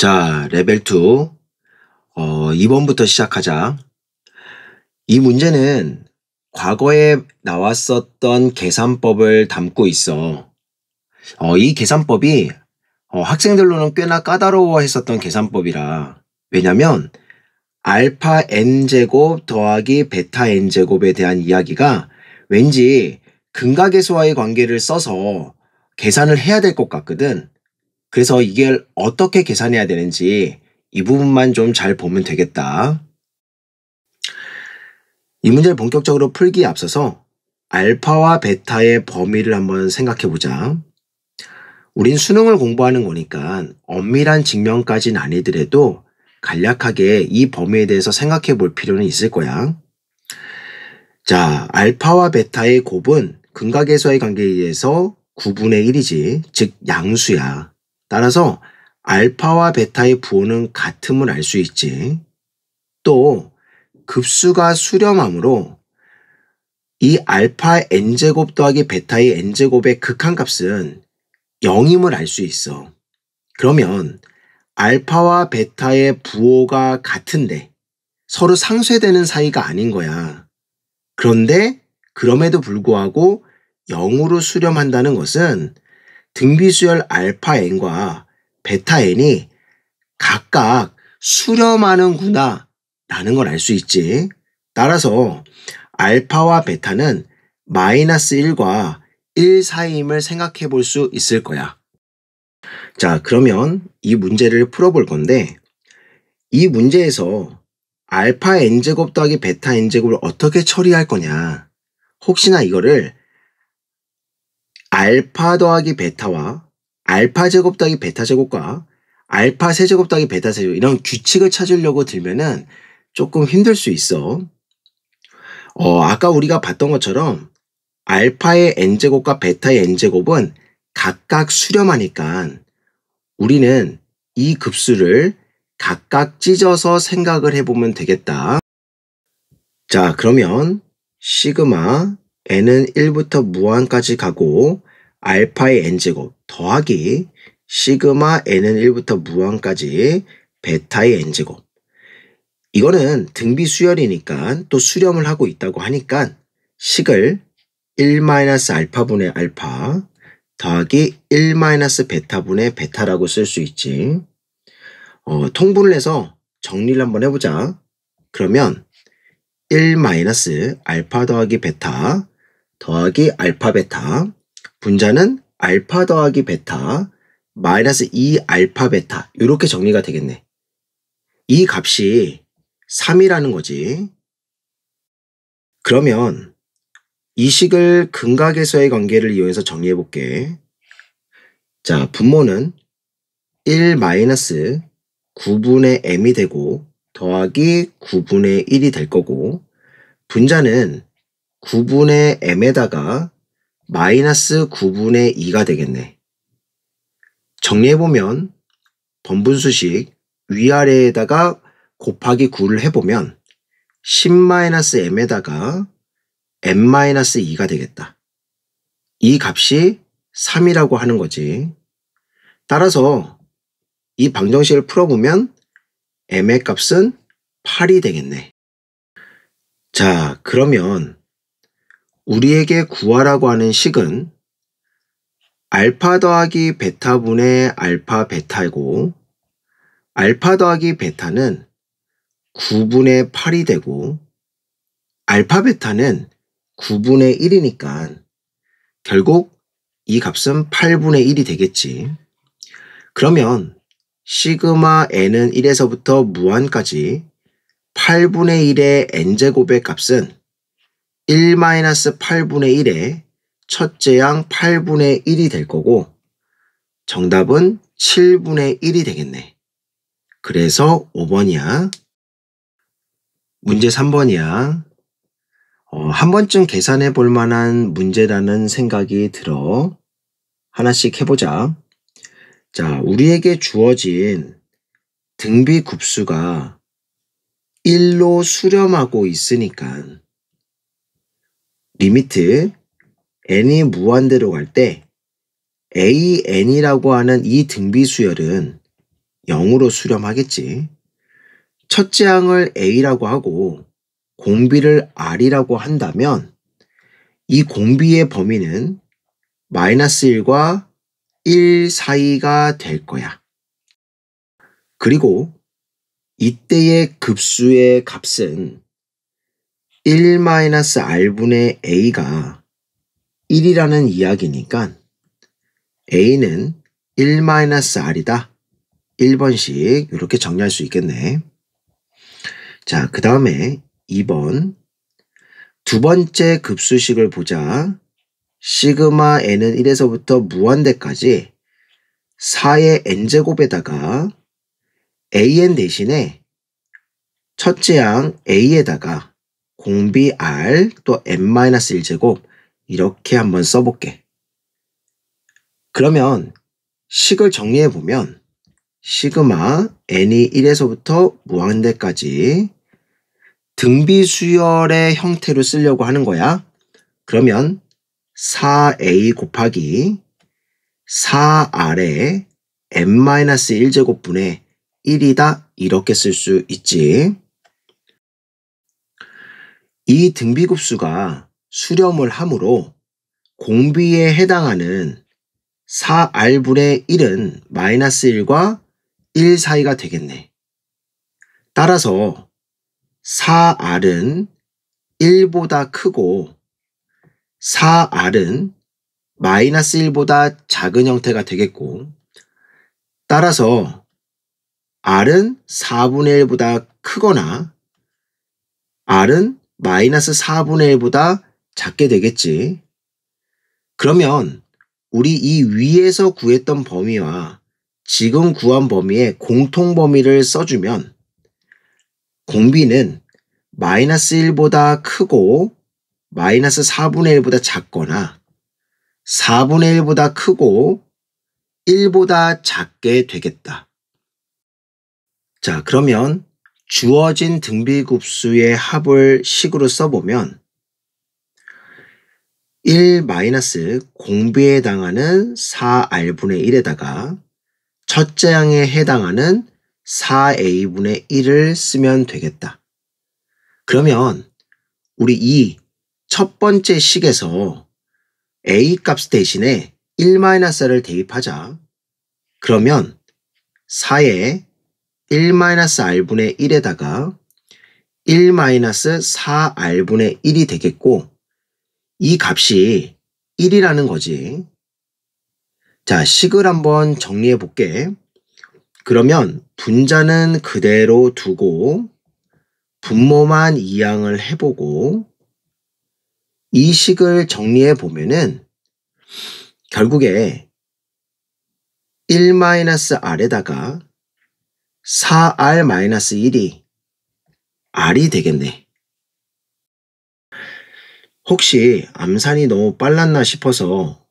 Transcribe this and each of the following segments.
자, 레벨 2. 2번부터 시작하자. 이 문제는 과거에 나왔었던 계산법을 담고 있어. 이 계산법이 학생들로는 꽤나 까다로워했었던 계산법이라. 왜냐면 알파 n제곱 더하기 베타 n제곱에 대한 이야기가 왠지 근각계수와의 관계를 써서 계산을 해야 될 것 같거든. 그래서 이걸 어떻게 계산해야 되는지 이 부분만 좀 잘 보면 되겠다. 이 문제를 본격적으로 풀기에 앞서서 알파와 베타의 범위를 한번 생각해 보자. 우린 수능을 공부하는 거니까 엄밀한 증명까지는 아니더라도 간략하게 이 범위에 대해서 생각해 볼 필요는 있을 거야. 자, 알파와 베타의 곱은 근각계수와의 관계에 의해서 9분의 1이지, 즉 양수야. 따라서 알파와 베타의 부호는 같음을 알 수 있지. 또 급수가 수렴하므로 이 알파 n제곱 더하기 베타의 n제곱의 극한값은 0임을 알 수 있어. 그러면 알파와 베타의 부호가 같은데 서로 상쇄되는 사이가 아닌 거야. 그런데 그럼에도 불구하고 0으로 수렴한다는 것은 등비수열 알파 n과 베타 n이 각각 수렴하는구나 라는 걸 알 수 있지. 따라서 알파와 베타는 마이너스 1과 1 사이임을 생각해 볼 수 있을 거야. 자, 그러면 이 문제를 풀어볼 건데 이 문제에서 알파 n제곱 더하기 베타 n제곱을 어떻게 처리할 거냐. 혹시나 이거를 알파 더하기 베타와 알파 제곱 더하기 베타 제곱과 알파 세제곱 더하기 베타 세제곱 이런 규칙을 찾으려고 들면은 조금 힘들 수 있어. 아까 우리가 봤던 것처럼 알파의 n제곱과 베타의 n제곱은 각각 수렴하니까 우리는 이 급수를 각각 찢어서 생각을 해보면 되겠다. 자, 그러면 시그마 n은 1부터 무한까지 가고 알파의 n제곱 더하기 시그마 n은 1부터 무한까지 베타의 n제곱. 이거는 등비 수열이니까 또 수렴을 하고 있다고 하니까 식을 1-알파분의 알파 더하기 1-베타분의 베타라고 쓸 수 있지. 통분을 해서 정리를 한번 해보자. 그러면 1-알파 더하기 베타 더하기 알파 베타 분자는 알파 더하기 베타 마이너스 2알파 베타 이렇게 정리가 되겠네. 이 값이 3이라는 거지. 그러면 이 식을 근각에서의 관계를 이용해서 정리해 볼게. 자, 분모는 1-9분의 m이 되고 더하기 9분의 1이 될 거고 분자는 9분의 m에다가 마이너스 9분의 2가 되겠네. 정리해보면 번분수식 위아래에다가 곱하기 9를 해보면 10-m에다가 m-2가 되겠다. 이 값이 3이라고 하는 거지. 따라서 이 방정식을 풀어보면 m의 값은 8이 되겠네. 자, 그러면 우리에게 구하라고 하는 식은 알파 더하기 베타분의 알파 베타이고 알파 더하기 베타는 9분의 8이 되고 알파 베타는 9분의 1이니까 결국 이 값은 8분의 1이 되겠지. 그러면 시그마 n은 1에서부터 무한까지 8분의 1의 n제곱의 값은 1-8분의 1의 첫째 양 8분의 1이 될 거고 정답은 7분의 1이 되겠네. 그래서 5번이야. 문제 3번이야. 한 번쯤 계산해 볼 만한 문제라는 생각이 들어. 하나씩 해보자. 자, 우리에게 주어진 등비 급수가 1로 수렴하고 있으니까 리미트 n이 무한대로 갈 때 AN이라고 하는 이 등비 수열은 0으로 수렴하겠지. 첫째 항을 A라고 하고 공비를 R이라고 한다면 이 공비의 범위는 마이너스 1과 1 사이가 될 거야. 그리고 이때의 급수의 값은 1-R분의 A가 1이라는 이야기니까 A는 1-R이다. 1번씩 이렇게 정리할 수 있겠네. 자, 그 다음에 2번. 두 번째 급수식을 보자. 시그마 n은 1에서부터 무한대까지 4의 n제곱에다가 an 대신에 첫째 항 a에다가 공비 r 또 n-1제곱 이렇게 한번 써볼게. 그러면 식을 정리해보면 시그마 n이 1에서부터 무한대까지 등비수열의 형태로 쓰려고 하는 거야. 그러면 4a 곱하기 4r의 n-1제곱분의 1이다 이렇게 쓸 수 있지. 이 등비급수가 수렴을 하므로 공비에 해당하는 4r분의 1은 마이너스 1과 1 사이가 되겠네. 따라서 4r은 1보다 크고 4r은 마이너스 1보다 작은 형태가 되겠고, 따라서 r은 4분의 1보다 크거나 r은 마이너스 4분의 1보다 작게 되겠지. 그러면 우리 이 위에서 구했던 범위와 지금 구한 범위의 공통 범위를 써주면 공비는 마이너스 1보다 크고 마이너스 4분의 1보다 작거나 4분의 1보다 크고 1보다 작게 되겠다. 자, 그러면 주어진 등비급수의 합을 식으로 써보면 1 마이너스 공비에 해당하는 4r분의 1에다가 첫째 항에 해당하는 4a분의 1을 쓰면 되겠다. 그러면 우리 이 첫 번째 식에서 a 값 대신에 1-r을 대입하자. 그러면 4에 1-r분의 1에다가 1-4r분의 1이 되겠고 이 값이 1이라는 거지. 자, 식을 한번 정리해 볼게. 그러면 분자는 그대로 두고 분모만 이항을 해보고 이 식을 정리해 보면은 결국에 1-r에다가 4r-1이 r이 되겠네. 혹시 암산이 너무 빨랐나 싶어서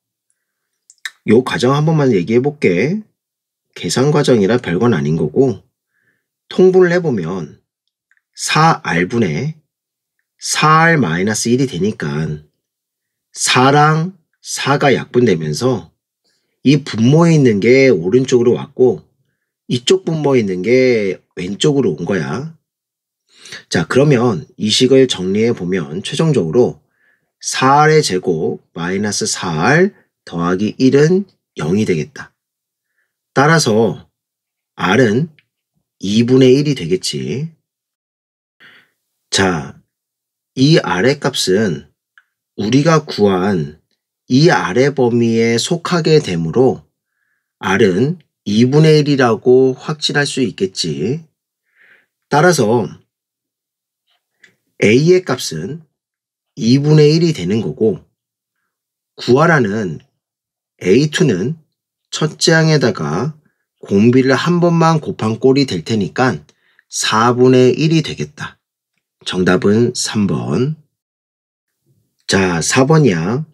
요 과정 한 번만 얘기해 볼게. 계산 과정이라 별건 아닌 거고 통분을 해보면 4r분의 4r-1이 되니까 4랑 4가 약분되면서 이 분모에 있는 게 오른쪽으로 왔고 이쪽 분모에 있는 게 왼쪽으로 온 거야. 자, 그러면 이 식을 정리해 보면 최종적으로 4r의 제곱 마이너스 4r 더하기 1은 0이 되겠다. 따라서 r은 2분의 1이 되겠지. 자, 이 r의 값은 우리가 구한 이 아래 범위에 속하게 되므로 r은 2분의 1이라고 확진할 수 있겠지. 따라서 a의 값은 2분의 1이 되는 거고 구하라는 a2는 첫째 항에다가 공비를 한 번만 곱한 꼴이 될 테니까 4분의 1이 되겠다. 정답은 3번. 자, 4번이야.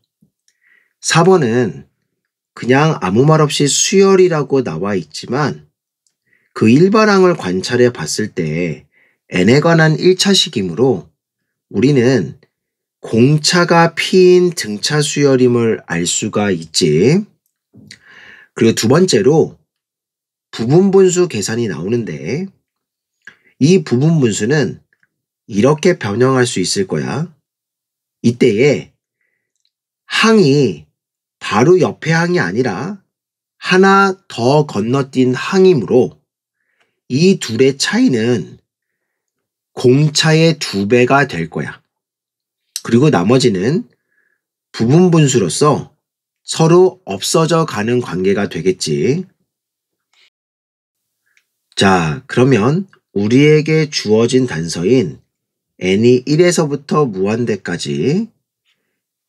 4번은 그냥 아무 말 없이 수열이라고 나와 있지만 그 일반항을 관찰해 봤을 때 n에 관한 1차식이므로 우리는 공차가 p인 등차 수열임을 알 수가 있지. 그리고 두 번째로 부분분수 계산이 나오는데 이 부분분수는 이렇게 변형할 수 있을 거야. 이때에 항이 바로 옆에 항이 아니라 하나 더 건너뛴 항이므로 이 둘의 차이는 공차의 2배가 될 거야. 그리고 나머지는 부분분수로서 서로 없어져 가는 관계가 되겠지. 자, 그러면 우리에게 주어진 단서인 n이 1에서부터 무한대까지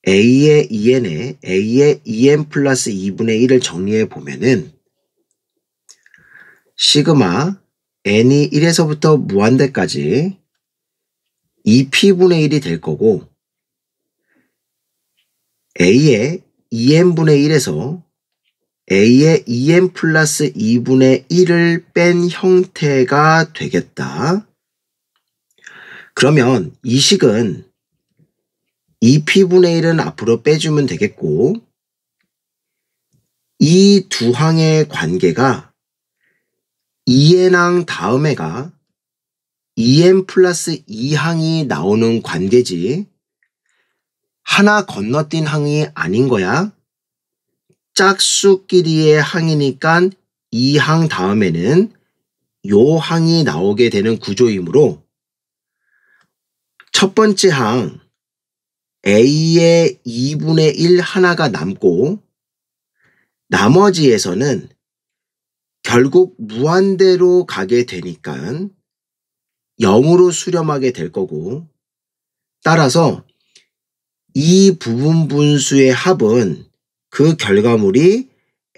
a의 2n에 a의 2n 플러스 2분의 1을 정리해 보면은 시그마 n이 1에서부터 무한대까지 2p분의 1이 될 거고 a의 2n분의 1에서 a의 2n 플러스 2분의 1을 뺀 형태가 되겠다. 그러면 이 식은 2p분의 1은 앞으로 빼주면 되겠고 이 두 항의 관계가 2n항 다음에가 2n 플러스 2항이 나오는 관계지 하나 건너뛴 항이 아닌 거야. 짝수끼리의 항이니까 이 항 다음에는 요 항이 나오게 되는 구조이므로 첫 번째 항 a의 2분의 1 하나가 남고 나머지에서는 결국 무한대로 가게 되니까 0으로 수렴하게 될 거고 따라서 이 부분분수의 합은 그 결과물이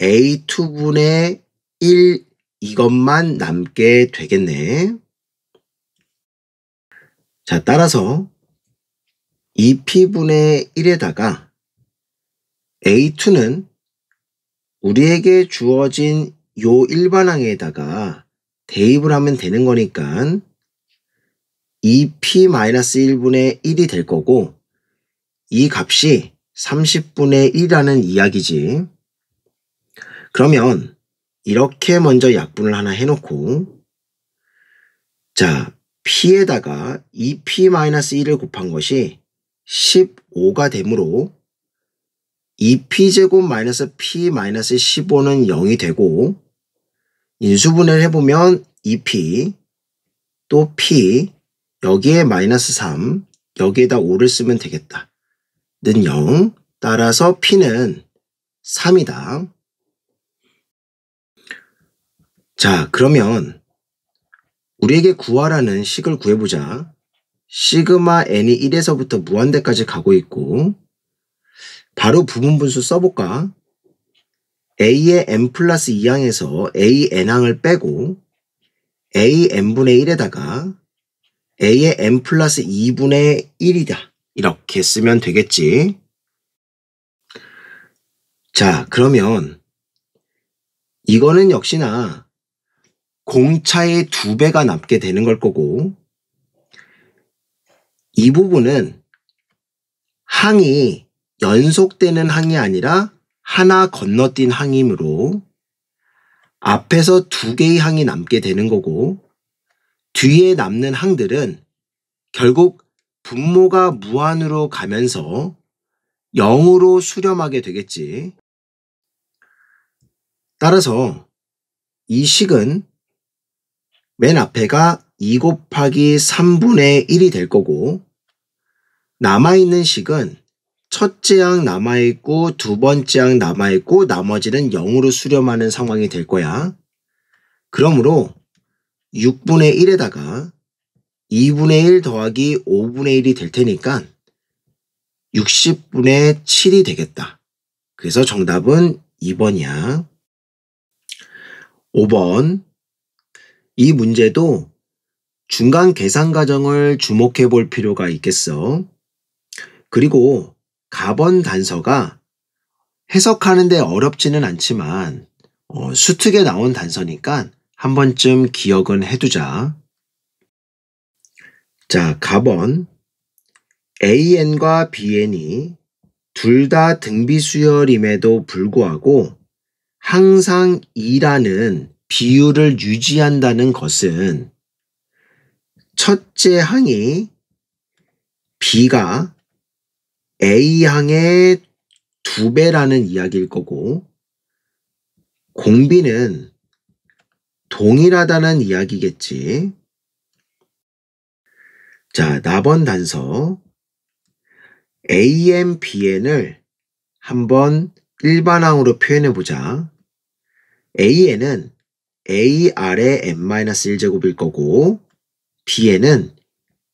a2분의 1 이것만 남게 되겠네. 자, 따라서 2p분의 1에다가 a2는 우리에게 주어진 요 일반항에다가 대입을 하면 되는 거니까 2p-1분의 1이 될 거고 이 값이 30분의 1이라는 이야기지. 그러면 이렇게 먼저 약분을 하나 해놓고 자, p에다가 2p-1을 곱한 것이 15가 되므로 2p제곱 마이너스 p-15는 0이 되고 인수분해를 해보면 2p 또 p 여기에 마이너스 3 여기에다 5를 쓰면 되겠다. 는 0 따라서 p는 3이다. 자, 그러면 우리에게 구하라는 식을 구해보자. 시그마 n이 1에서부터 무한대까지 가고 있고 바로 부분분수 써볼까? a의 n 플러스 2항에서 a n항을 빼고 a n분의 1에다가 a의 n 플러스 2분의 1이다. 이렇게 쓰면 되겠지. 자, 그러면 이거는 역시나 공차의 2배가 남게 되는 걸 거고 이 부분은 항이 연속되는 항이 아니라 하나 건너뛴 항이므로 앞에서 2개의 항이 남게 되는 거고 뒤에 남는 항들은 결국 분모가 무한으로 가면서 0으로 수렴하게 되겠지. 따라서 이 식은 맨 앞에가 2 곱하기 3분의 1이 될 거고 남아있는 식은 첫째 항 남아있고 두 번째 항 남아있고 나머지는 0으로 수렴하는 상황이 될 거야. 그러므로 6분의 1에다가 2분의 1 더하기 5분의 1이 될 테니까 60분의 7이 되겠다. 그래서 정답은 2번이야. 5번. 이 문제도 중간 계산 과정을 주목해 볼 필요가 있겠어. 그리고 가번 단서가 해석하는데 어렵지는 않지만 수특에 나온 단서니까 한 번쯤 기억은 해두자. 자, 가번. AN과 BN이 둘 다 등비수열임에도 불구하고 항상 2라는 비율을 유지한다는 것은 첫째 항이 B가 A항의 2배라는 이야기일 거고 공비는 동일하다는 이야기겠지. 자, 나번 단서 AN, BN을 한번 일반항으로 표현해보자. AN은 A 아래 n-1제곱일 거고 BN은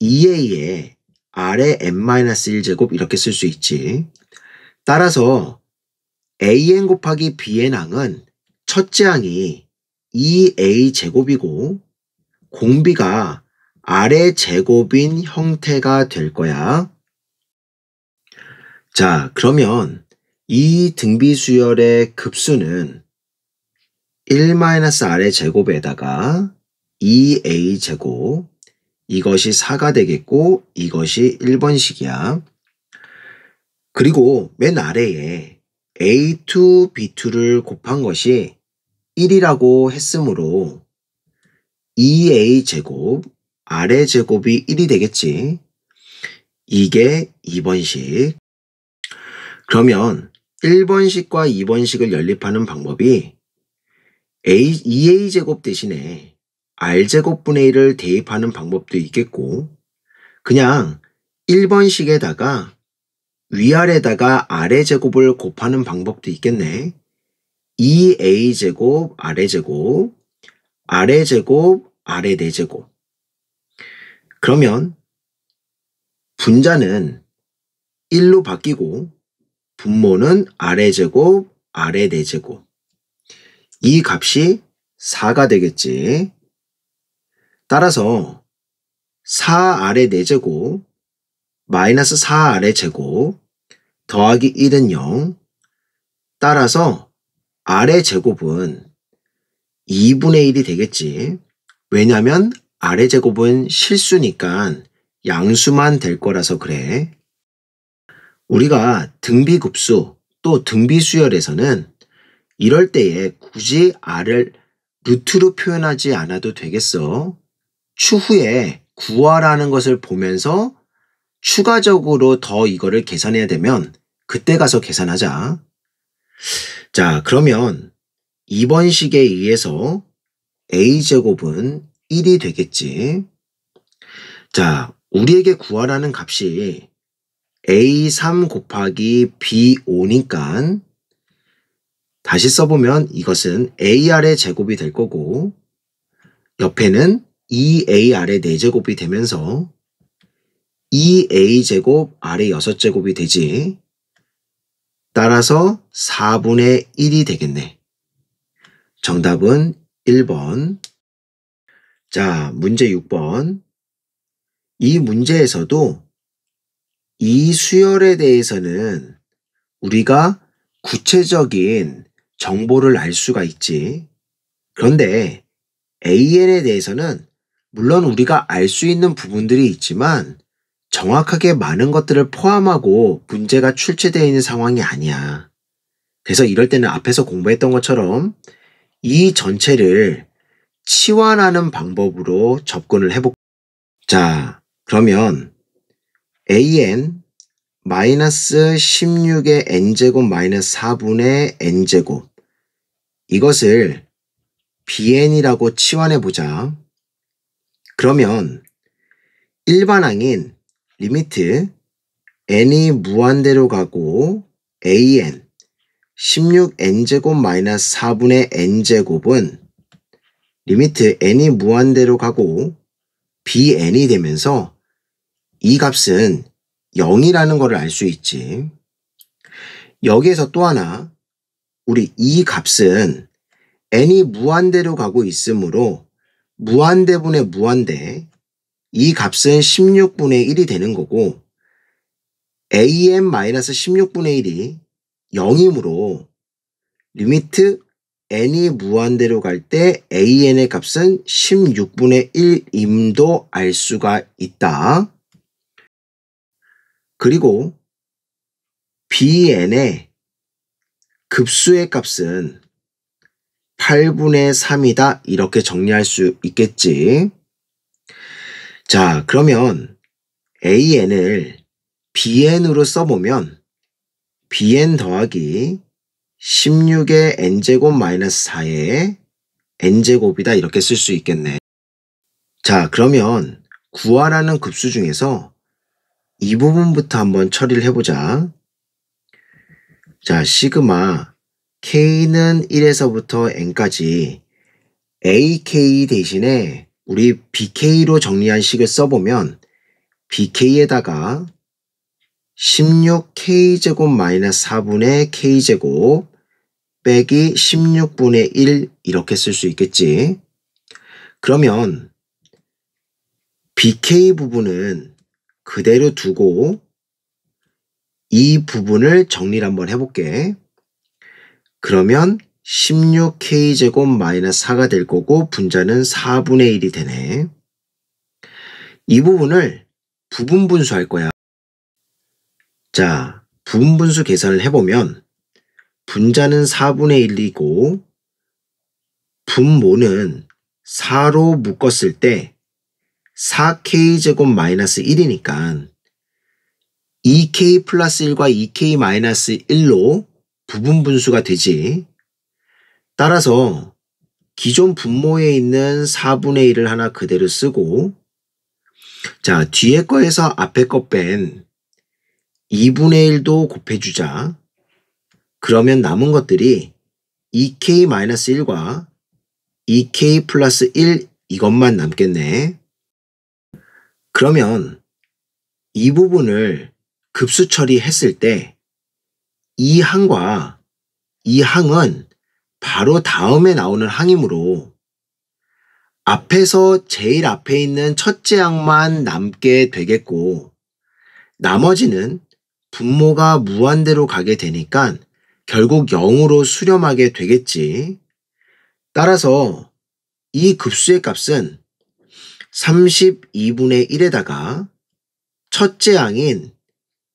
2A의 아래 n-1제곱 이렇게 쓸 수 있지. 따라서 AN 곱하기 BN항은 첫째 항이 2A 제곱이고 공비가 아래 제곱인 형태가 될 거야. 자, 그러면 이 등비수열의 급수는 1-아래 제곱에다가 2A 제곱, 이것이 4가 되겠고 이것이 1번식이야. 그리고 맨 아래에 A2, B2를 곱한 것이 1이라고 했으므로 2A제곱, 아래 제곱이 1이 되겠지. 이게 2번식. 그러면 1번식과 2번식을 연립하는 방법이 2A제곱 대신에 R제곱분의 1을 대입하는 방법도 있겠고 그냥 1번식에다가 위아래다가 아래제곱을 곱하는 방법도 있겠네. 2A제곱, 아래제곱, 아래제곱, 아래 4제곱. 그러면 분자는 1로 바뀌고 분모는 아래제곱, 아래 4제곱. 이 값이 4가 되겠지. 따라서 4 아래 4제곱 마이너스 4 아래 제곱 더하기 1은 0. 따라서 아래 제곱은 2분의 1이 되겠지. 왜냐면 아래 제곱은 실수니까 양수만 될 거라서 그래. 우리가 등비급수 또 등비수열에서는 이럴 때에 굳이 R을 루트로 표현하지 않아도 되겠어. 추후에 구하라는 것을 보면서 추가적으로 더 이거를 계산해야 되면 그때 가서 계산하자. 자, 그러면 2번식에 의해서 A제곱은 1이 되겠지. 자, 우리에게 구하라는 값이 A3 곱하기 B5니까 다시 써보면 이것은 AR의 제곱이 될 거고 옆에는 2AR의 4제곱이 되면서 2A제곱 아래 6제곱이 되지. 따라서 4분의 1이 되겠네. 정답은 1번. 자, 문제 6번. 이 문제에서도 이 수열에 대해서는 우리가 구체적인 정보를 알 수가 있지. 그런데 AN에 대해서는 물론 우리가 알 수 있는 부분들이 있지만 정확하게 많은 것들을 포함하고 문제가 출제되어 있는 상황이 아니야. 그래서 이럴 때는 앞에서 공부했던 것처럼 이 전체를 치환하는 방법으로 접근을 해볼게요. 자, 그러면 AN 마이너스 16의 n제곱 마이너스 4분의 n제곱 이것을 BN이라고 치환해보자. 그러면 일반항인 리미트 n이 무한대로 가고 AN 16n제곱 마이너스 4분의 n제곱은 리미트 n이 무한대로 가고 BN이 되면서 이 값은 0이라는 것을 알 수 있지. 여기에서 또 하나 우리 이 값은 n이 무한대로 가고 있으므로 무한대분의 무한대 이 값은 16분의 1이 되는 거고 AN-16분의 1이 0이므로 리미트 n이 무한대로 갈 때 AN의 값은 16분의 1임도 알 수가 있다. 그리고 BN의 급수의 값은 8분의 3이다. 이렇게 정리할 수 있겠지. 자, 그러면 AN을 BN으로 써보면 BN 더하기 16의 N제곱 마이너스 4의 N제곱이다. 이렇게 쓸 수 있겠네. 자, 그러면 구하라는 급수 중에서 이 부분부터 한번 처리를 해보자. 자, 시그마 K는 1에서부터 N까지 AK 대신에 우리 BK로 정리한 식을 써보면 BK에다가 16K제곱 마이너스 4분의 K제곱 빼기 16분의 1 이렇게 쓸 수 있겠지. 그러면 BK 부분은 그대로 두고 이 부분을 정리를 한번 해볼게. 그러면 16K제곱 마이너스 4가 될 거고 분자는 4분의 1이 되네. 이 부분을 부분분수할 거야. 자, 부분분수 계산을 해보면 분자는 4분의 1이고 분모는 4로 묶었을 때 4K제곱 마이너스 1이니까 2K 플러스 1과 2K 마이너스 1로 부분분수가 되지. 따라서 기존 분모에 있는 4분의 1을 하나 그대로 쓰고 자, 뒤에 거에서 앞에 거 뺀 2분의 1도 곱해주자. 그러면 남은 것들이 2K 마이너스 1과 2K 플러스 1 이것만 남겠네. 그러면 이 부분을 급수 처리했을 때 이 항과 이 항은 바로 다음에 나오는 항이므로 앞에서 제일 앞에 있는 첫째 항만 남게 되겠고 나머지는 분모가 무한대로 가게 되니까 결국 0으로 수렴하게 되겠지. 따라서 이 급수의 값은 32분의 1에다가 첫째 항인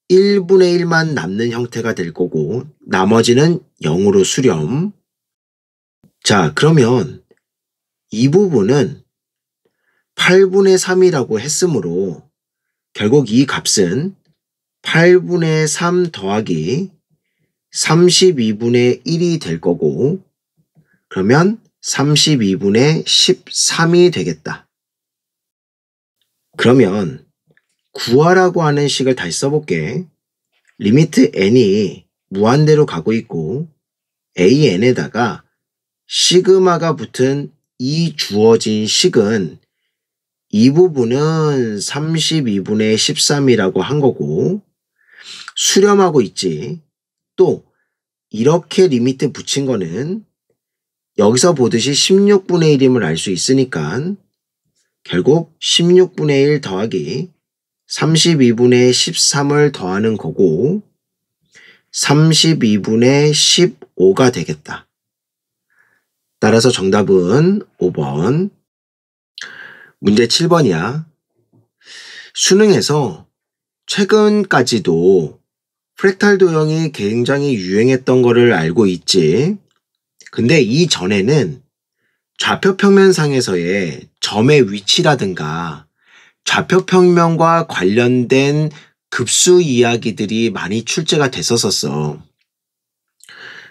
1분의 1만 남는 형태가 될 거고 나머지는 0으로 수렴. 자, 그러면 이 부분은 8분의 3이라고 했으므로 결국 이 값은 8분의 3 더하기 32분의 1이 될 거고 그러면 32분의 13이 되겠다. 그러면 구하라고 하는 식을 다시 써볼게. 리미트 n이 무한대로 가고 있고 an에다가 시그마가 붙은 이 주어진 식은 이 부분은 32분의 13이라고 한 거고 수렴하고 있지. 또 이렇게 리미트 붙인 거는 여기서 보듯이 16분의 1임을 알 수 있으니까 결국 16분의 1 더하기 32분의 13을 더하는 거고 32분의 15가 되겠다. 따라서 정답은 5번. 문제 7번이야. 수능에서 최근까지도 프랙탈 도형이 굉장히 유행했던 거를 알고 있지. 근데 이전에는 좌표평면상에서의 점의 위치라든가 좌표평면과 관련된 급수 이야기들이 많이 출제가 됐었어.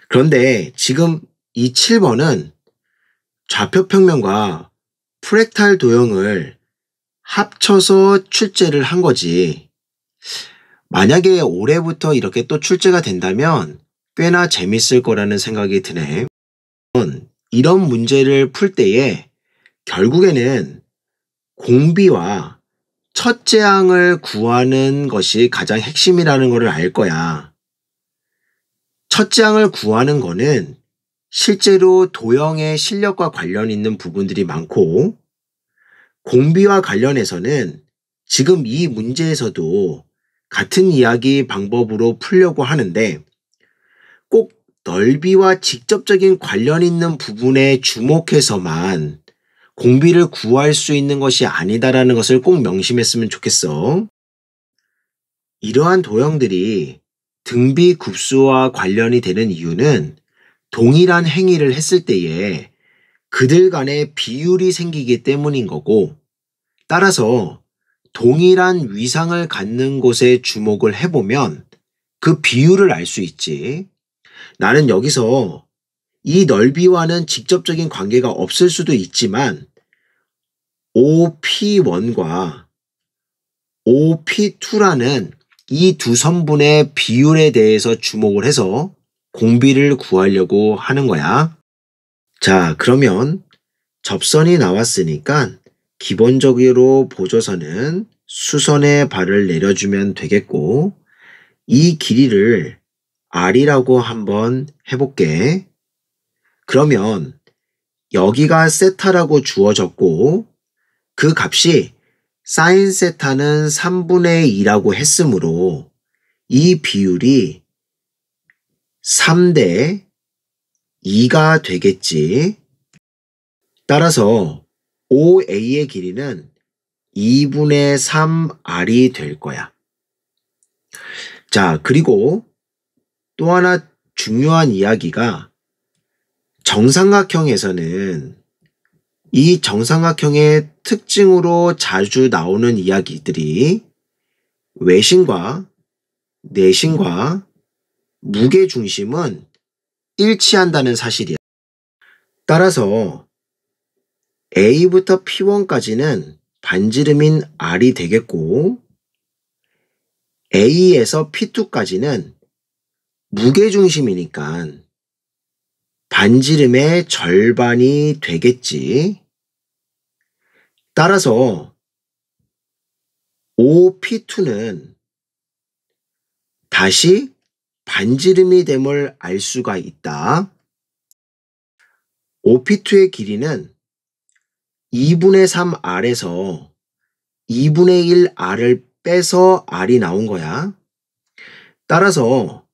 그런데 지금 이 7번은 좌표평면과 프랙탈 도형을 합쳐서 출제를 한 거지. 만약에 올해부터 이렇게 또 출제가 된다면 꽤나 재밌을 거라는 생각이 드네. 이런 문제를 풀 때에 결국에는 공비와 첫째 항을 구하는 것이 가장 핵심이라는 것을 알 거야. 첫째 항을 구하는 거는 실제로 도형의 실력과 관련 있는 부분들이 많고 공비와 관련해서는 지금 이 문제에서도 같은 이야기 방법으로 풀려고 하는데 꼭 넓이와 직접적인 관련 있는 부분에 주목해서만 공비를 구할 수 있는 것이 아니다라는 것을 꼭 명심했으면 좋겠어. 이러한 도형들이 등비 급수와 관련이 되는 이유는 동일한 행위를 했을 때에 그들 간의 비율이 생기기 때문인 거고, 따라서 동일한 위상을 갖는 곳에 주목을 해보면 그 비율을 알 수 있지. 나는 여기서 이 넓이와는 직접적인 관계가 없을 수도 있지만 OP1과 OP2라는 이 두 선분의 비율에 대해서 주목을 해서 공비를 구하려고 하는 거야. 자, 그러면 접선이 나왔으니까 기본적으로 보조선은 수선에 발을 내려주면 되겠고, 이 길이를 R이라고 한번 해볼게. 그러면 여기가 세타라고 주어졌고 그 값이 사인 세타는 3분의 2라고 했으므로 이 비율이 3대 2가 되겠지. 따라서 OA의 길이는 2분의 3R이 될 거야. 자, 그리고 또 하나 중요한 이야기가 정삼각형에서는 이 정삼각형의 특징으로 자주 나오는 이야기들이 외심과 내심과 무게중심은 일치한다는 사실이야. 따라서 A부터 P1까지는 반지름인 R이 되겠고 A에서 P2까지는 무게중심이니까 반지름의 절반이 되겠지. 따라서 OP2는 다시 반지름이 됨을 알 수가 있다. OP2의 길이는 2분의 3R에서 2분의 1R을 빼서 R이 나온 거야. 따라서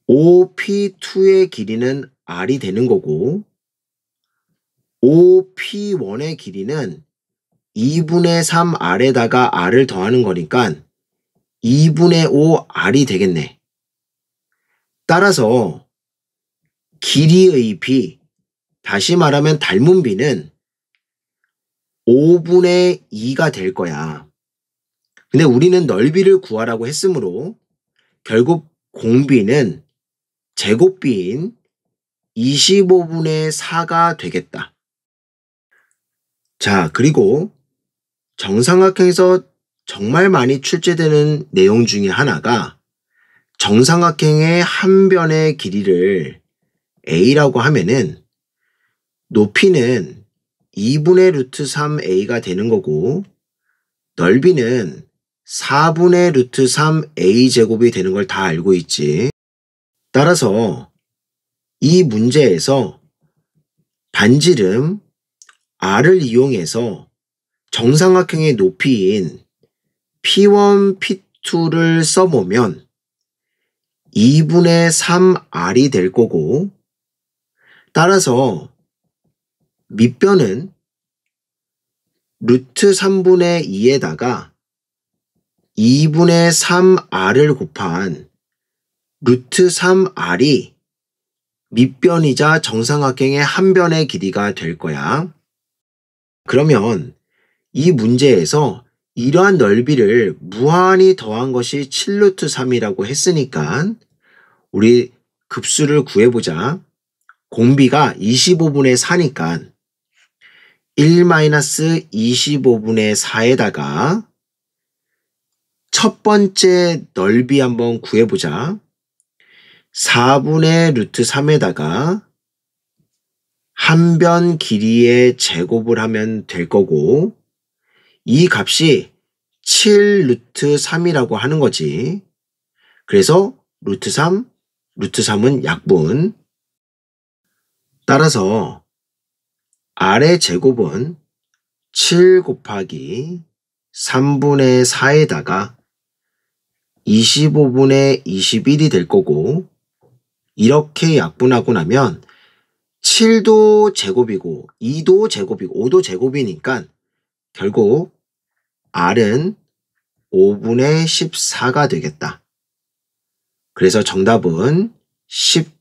OP2의 길이는 R이 되는 거고 OP1의 길이는 2분의 3R에다가 R을 더하는 거니까 2분의 5R이 되겠네. 따라서 길이의 B, 다시 말하면 닮은 B는 5분의 2가 될 거야. 근데 우리는 넓이를 구하라고 했으므로 결국 공비는 제곱비인 25분의 4가 되겠다. 자, 그리고 정삼각형에서 정말 많이 출제되는 내용 중에 하나가 정삼각형의 한 변의 길이를 A라고 하면은 높이는 2분의 루트 3A가 되는 거고 넓이는 4분의 루트 3A 제곱이 되는 걸 다 알고 있지. 따라서 이 문제에서 반지름 R을 이용해서 정삼각형의 높이인 P1, P2를 써보면 2분의 3R이 될 거고 따라서 밑변은 루트 3분의 2에다가 2분의 3R을 곱한 루트 3R이 밑변이자 정삼각형의 한 변의 길이가 될 거야. 그러면 이 문제에서 이러한 넓이를 무한히 더한 것이 7루트 3이라고 했으니까 우리 급수를 구해보자. 공비가 25분의 4니까 1-25분의 4에다가 첫 번째 넓이 한번 구해보자. 4분의 루트 3에다가 한 변 길이의 제곱을 하면 될 거고 이 값이 7루트 3이라고 하는 거지. 그래서 루트 3은 약분. 따라서 R의 제곱은 7 곱하기 3분의 4에다가 25분의 21이 될 거고 이렇게 약분하고 나면 7도 제곱이고 2도 제곱이고 5도 제곱이니까 결국 R은 5분의 14가 되겠다. 그래서 정답은 10